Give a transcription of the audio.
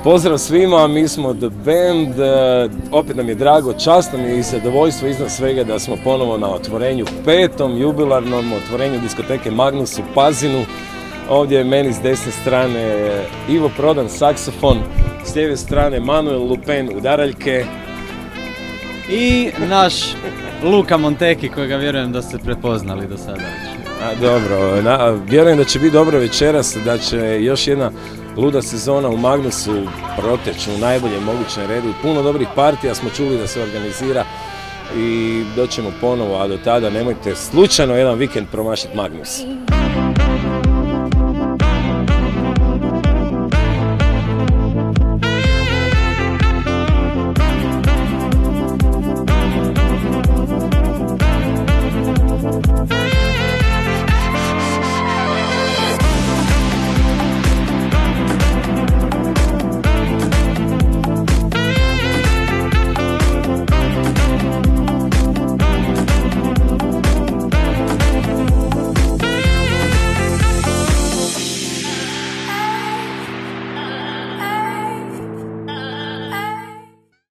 Pozdrav svima, mi smo The Band, opet nam je drago, čast nam je i zadovoljstvo iznad svega da smo ponovo na otvorenju, 5. jubilarnom otvorenju diskoteke Magnus u Pazinu. Ovdje je meni s desne strane Ivo Prodan, saksofon, s lijeve strane Manuel Lupen, udaraljke. I naš Luka Monteki, kojega vjerujem da ste prepoznali do sada već. Dobro, vjerujem da će biti dobro večeras, da će još jedna luda sezona u Magnusu proteći u najboljem mogućem redu. Puno dobrih partija smo čuli da se organizira i doćemo ponovo, a do tada nemojte slučajno jedan vikend promašiti Magnus.